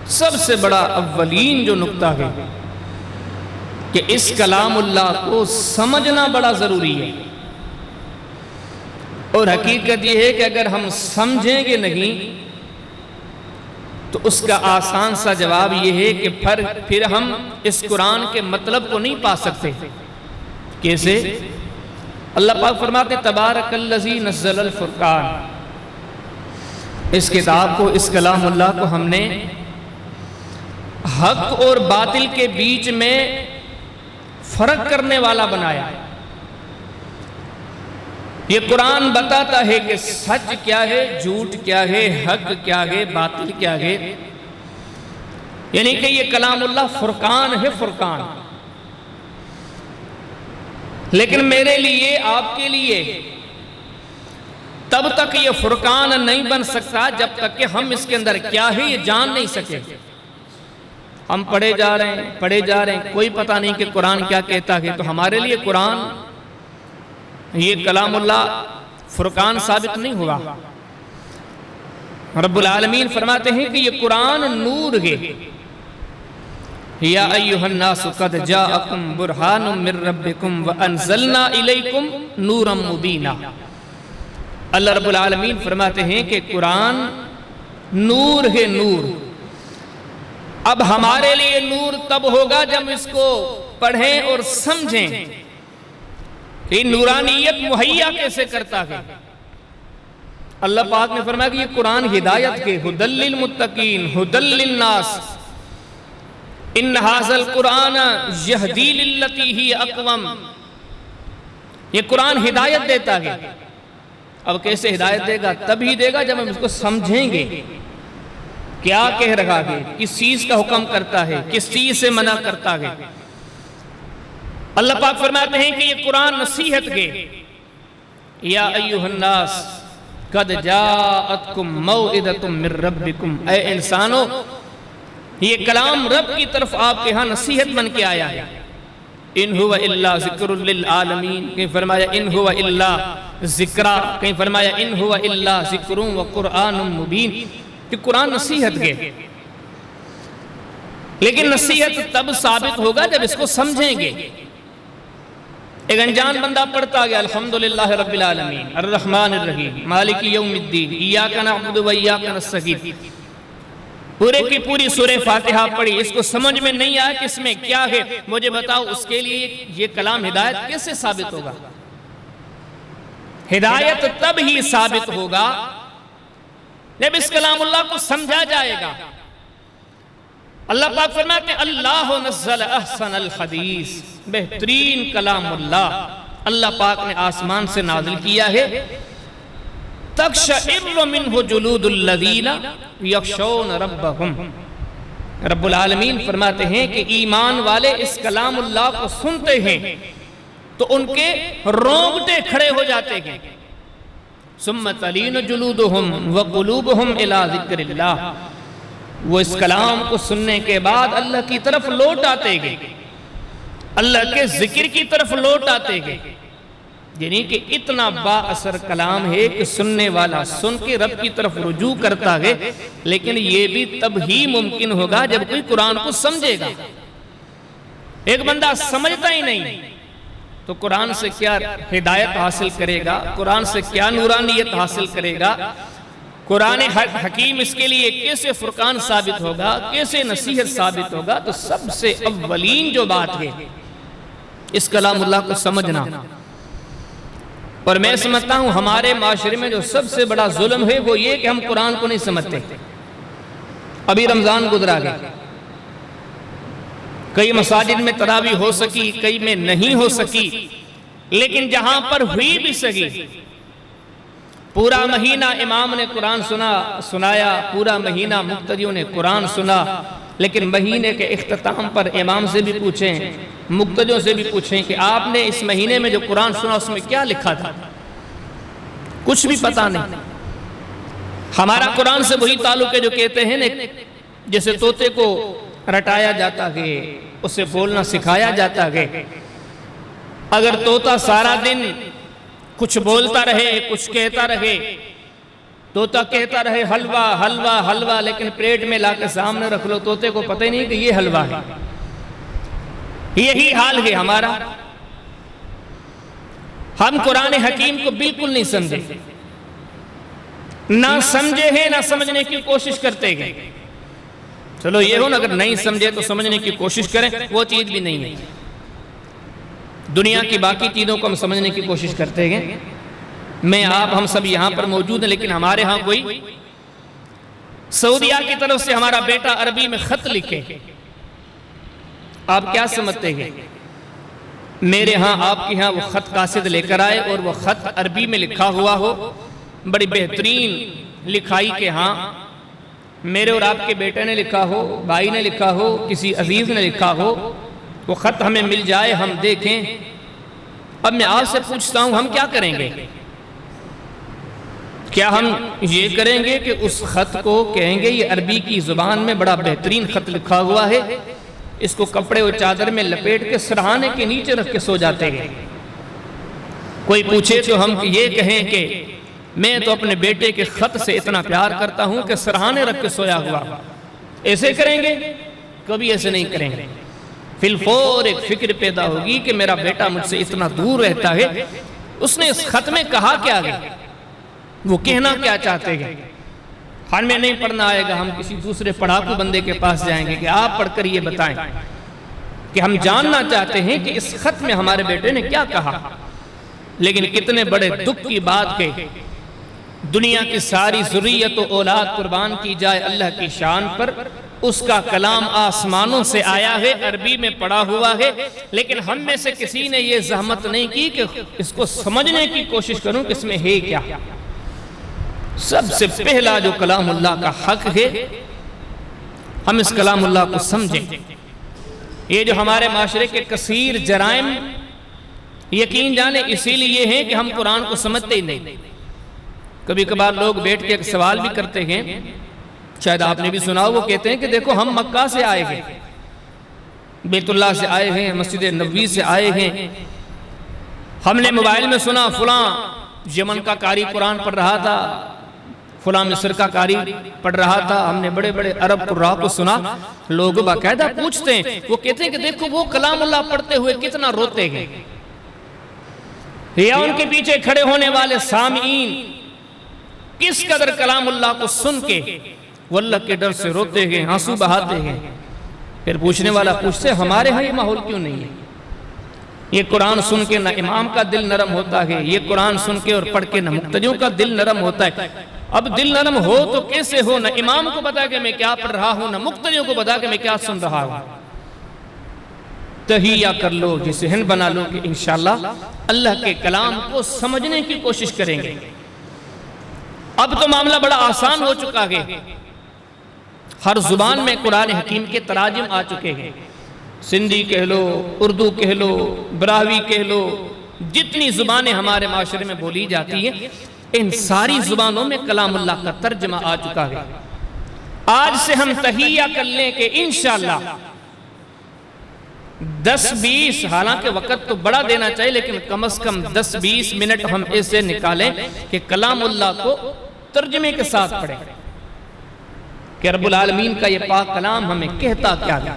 سب سے بڑا اولین جو نقطہ ہے کہ اس کلام اللہ کو سمجھنا بڑا ضروری ہے، اور حقیقت یہ ہے کہ اگر ہم سمجھیں گے نہیں تو اس کا آسان سا جواب یہ ہے کہ پھر ہم اس قرآن کے مطلب کو نہیں پا سکتے۔ کیسے؟ اللہ پاک فرماتے تبارک الذی نزل الفرقان، اس کتاب کو، اس کلام اللہ کو ہم نے حق اور باطل کے بیچ میں فرق کرنے والا بنایا۔ یہ قرآن بتاتا ہے کہ سچ کیا ہے، جھوٹ کیا ہے، حق کیا ہے، باطل کیا ہے۔ یعنی کہ یہ کلام اللہ فرقان ہے، فرقان۔ لیکن میرے لیے، آپ کے لیے تب تک یہ فرقان نہیں بن سکتا جب تک کہ ہم اس کے اندر کیا ہے یہ جان نہیں سکے۔ ہم پڑھے جا رہے ہیں، کوئی پتہ نہیں کہ قرآن کیا کہتا ہے، تو ہمارے لیے قرآن، یہ کلام اللہ فرقان ثابت نہیں ہوا۔ رب العالمین فرماتے ہیں کہ یہ قرآن نور ہے۔ یا ایھا الناس قد جاءکم برہان من ربکم وانزلنا الیکم نورا مبینا۔ اللہ رب العالمین فرماتے ہیں کہ قرآن نور ہے، نور۔ اب ہمارے لیے نور تب ہوگا جب اس کو پڑھیں اور سمجھیں کہ نورانیت مہیا کیسے کرتا ہے۔ اللہ پاک نے فرمایا کہ یہ قرآن ہدایت کے، ھدی للمتقین، ھدی للناس، ان ھذا القرآن یہدی للتی ہی اقوم۔ یہ قرآن ہدایت دیتا ہے۔ اب کیسے ہدایت دے گا؟ تبھی دے گا جب ہم اس کو سمجھیں گے، کیا کہہ رہا ہے، کس چیز کا حکم کرتا ہے، کس چیز سے منع کرتا ہے۔ اللہ پاک فرماتے ہیں کہ یہ قرآن نصیحت کے، یا ایھا الناس قد جاءتکم موعظۃ من ربکم، اے انسانو، یہ کلام رب کی طرف آپ کے ہاں نصیحت بن کے آیا ہے۔ ان ہوا الا ذکر للعالمین، کہیں فرمایا ان ہوا الا ذکرہ، کہیں فرمایا ان ہوا الا ذکر وقرآن مبین، کہ قرآن نصیحت کے۔ لیکن نصیحت تب ثابت ہوگا جب اس کو سمجھیں گے۔ ایک انجان بندہ پڑھتا گیا الحمدللہ رب العالمین الرحمن الرحیم مالک یوم الدین ایاک نعبد و ایاک نستعین، پورے کی پوری سورہ فاتحہ پڑھی، اس کو سمجھ میں نہیں آیا کہ اس میں کیا ہے، مجھے بتاؤ اس کے لیے یہ کلام ہدایت کیسے ثابت ہوگا؟ ہدایت تب ہی ثابت ہوگا جب اس کلام اللہ کو سمجھا جائے گا۔ اللہ پاک فرماتے ہیں اللہ نزل احسن الحدیث، بہترین کلام اللہ پاک نے آسمان سے نازل کیا ہے۔ تقشعر منہ جلود الذین یخشون ربہم، رب العالمین فرماتے ہیں کہ ایمان والے اس کلام اللہ کو سنتے ہیں تو ان کے رونگٹے کھڑے ہو جاتے ہیں۔ ثم تلین جلودہم وقلوبہم الی ذکر اللہ، وہ اس کلام کو سننے کے بعد اللہ کی طرف لوٹ آتے گے، اللہ کے ذکر کی طرف لوٹ آتے گے۔ یعنی کہ اتنا با اثر کلام ہے کہ سننے والا سن کے رب کی طرف رجوع کرتا ہے، لیکن یہ بھی تب ہی ممکن ہوگا جب کوئی قرآن کو سمجھے گا۔ ایک بندہ سمجھتا ہی نہیں تو قرآن سے کیا ہدایت حاصل کرے گا، قرآن سے کیا نورانیت حاصل کرے گا، قرآن حکیم اس کے لیے کیسے فرقان ثابت ہوگا، کیسے نصیحت ثابت ہوگا؟ تو سب سے اولین جو بات ہے اس کلام اللہ کو سمجھنا۔ اور میں سمجھتا ہوں ہمارے معاشرے میں جو سب سے بڑا ظلم ہے وہ یہ کہ ہم قرآن کو نہیں سمجھتے۔ ابھی رمضان گزرا گیا، کئی مساجد میں تراویح ہو سکی، کئی میں نہیں ہو سکی، لیکن جہاں پر ہوئی بھی سکی، پورا مہینہ امام نے قرآن سنایا، پورا مہینہ مقتدیوں نے قرآن سنا، لیکن مہینے کے اختتام پر امام سے بھی پوچھیں، مقتدیوں سے بھی پوچھیں کہ آپ نے اس مہینے میں جو قرآن سنا اس میں کیا لکھا تھا؟ کچھ بھی پتہ نہیں۔ ہمارا قرآن سے وہی تعلق ہے جو کہتے ہیں جیسے طوطے کو رٹایا جاتا ہے، اسے بولنا سکھایا جاتا ہے۔ اگر طوطا سارا دن کچھ بولتا رہے، کچھ کہتا رہے طوطا کہتا رہے حلوہ حلوہ حلوہ، لیکن پلیٹ میں لا کے سامنے رکھ لو، طوطے کو پتہ ہی نہیں کہ یہ حلوہ ہے۔ یہی حال ہے ہمارا، ہم قرآن حکیم کو بالکل نہیں سمجھے، نہ سمجھے ہیں نہ سمجھنے کی کوشش کرتے ہیں۔ چلو یہ ہو نا، اگر نہیں سمجھے تو سمجھنے کی کوشش کریں، وہ چیز بھی نہیں ہے۔ دنیا کی باقی چیزوں کو ہم سمجھنے کی کوشش کرتے ہیں۔ میں آپ ہم سب یہاں پر موجود ہیں، لیکن ہمارے ہاں کوئی سعودیہ کی طرف سے ہمارا بیٹا عربی میں خط لکھے، آپ کیا سمجھتے ہیں؟ میرے ہاں آپ کے ہاں وہ خط قاصد لے کر آئے اور وہ خط عربی میں لکھا ہوا ہو، بڑی بہترین لکھائی کے ہاں میرے اور آپ کے بیٹے نے لکھا ہو، بھائی نے لکھا ہو، کسی عزیز نے لکھا ہو، وہ خط ہمیں مل جائے، ہم دیکھیں۔ اب میں آپ سے پوچھتا ہوں، ہم کیا کریں گے؟ کیا ہم یہ کریں گے کہ اس خط کو کہیں گے یہ عربی کی زبان میں بڑا بہترین خط لکھا ہوا ہے، اس کو کپڑے اور چادر میں لپیٹ کے سرہانے کے نیچے رکھ کے سو جاتے ہیں؟ کوئی پوچھے تو ہم یہ کہیں کہ میں تو اپنے بیٹے کے خط سے اتنا پیار کرتا ہوں کہ سرہانے رکھ کے سویا ہوا، ایسے کریں گے؟ کبھی ایسے نہیں کریں گے۔ فی الفور ایک فکر پیدا ہوگی کہ میرا بیٹا مجھ سے اتنا دور رہتا ہے، اس نے اس خط میں کہا کیا گیا، وہ کہنا کیا چاہتے ہیں؟ ہمیں نہیں پڑھنا آئے گا، ہم کسی دوسرے پڑھاکو بندے کے پاس جائیں گے کہ آپ پڑھ کر یہ بتائیں کہ ہم جاننا چاہتے ہیں کہ اس خط میں ہمارے بیٹے نے کیا کہا۔ لیکن کتنے بڑے دکھ کی بات کہ دنیا کی ساری ذریت و اولاد قربان کی جائے اللہ کی شان پر، اس کا کلام آسمانوں سے آیا ہے، عربی میں پڑھا ہوا ہے، لیکن ہم میں سے کسی نے یہ زحمت نہیں کی کہ اس کو سمجھنے کی کوشش کروں کہ اس میں ہے کیا۔ سب سے پہلا جو کلام اللہ کا حق ہے، ہم اس کلام اللہ کو سمجھیں۔ یہ جو ہمارے معاشرے کے کثیر جرائم یقین جانے اسی لیے ہیں کہ ہم قرآن کو سمجھتے ہی نہیں۔ کبھی کبھار لوگ بیٹھ کے ایک سوال بھی کرتے ہیں، شاید آپ نے بھی سنا، وہ کہتے ہیں کہ دیکھو ہم مکہ سے آئے ہیں، بیت اللہ سے آئے ہیں، مسجد نبوی سے آئے ہیں، ہم نے موبائل میں سنا فلاں یمن کا قاری قرآن پڑھ رہا تھا، فلاں مصر کا قاری پڑھ رہا تھا، ہم نے بڑے بڑے عرب قراء کو سنا۔ لوگ باقاعدہ پوچھتے ہیں، وہ کہتے ہیں کہ دیکھو وہ کلام اللہ پڑھتے ہوئے کتنا روتے ہیں، یا ان کے پیچھے کھڑے ہونے والے سامعین کس قدر کلام اللہ کو سن کے وہ اللہ کے ڈر سے روتے ہیں، آنسو بہاتے ہیں۔ پھر پوچھنے والا پوچھتے ہمارے ہاں یہ ماحول کیوں نہیں ہے؟ یہ قرآن سن کے نہ امام کا دل نرم ہوتا ہے، یہ قرآن سن کے اور پڑھ کے نہ مقتدیوں کا دل نرم ہوتا ہے۔ اب دل نرم ہو تو کیسے ہو؟ نہ امام کو بتا کہ میں کیا پڑھ رہا ہوں، نہ مقتدیوں کو بتا کہ میں کیا سن رہا ہوں۔ تہیہ کر لو، یہ ذہن بنا لو کہ انشاءاللہ اللہ کے کلام کو سمجھنے کی کوشش کریں گے۔ اب تو معاملہ بڑا آسان ہو چکا ہے، ہر زبان میں قرآن حکیم کے تراجم آ چکے ہیں، سندھی کہہ لو، اردو کہہ لو، براہوی کہہ لو، جتنی زبانیں ہمارے معاشرے میں بولی جاتی ہیں، ان ساری زبانوں میں کلام اللہ کا ترجمہ آ چکا ہے۔ آج سے ہم تہیہ کر لیں کہ انشاءاللہ 10-20، حالانکہ وقت تو بڑا دینا چاہیے، لیکن کم از کم 10-20 منٹ ہم ایسے نکالیں کہ کلام اللہ کو ترجمے کے ساتھ پڑھیں کہ رب العالمین کا یہ پاک کلام ہمیں کہتا کیا ہے۔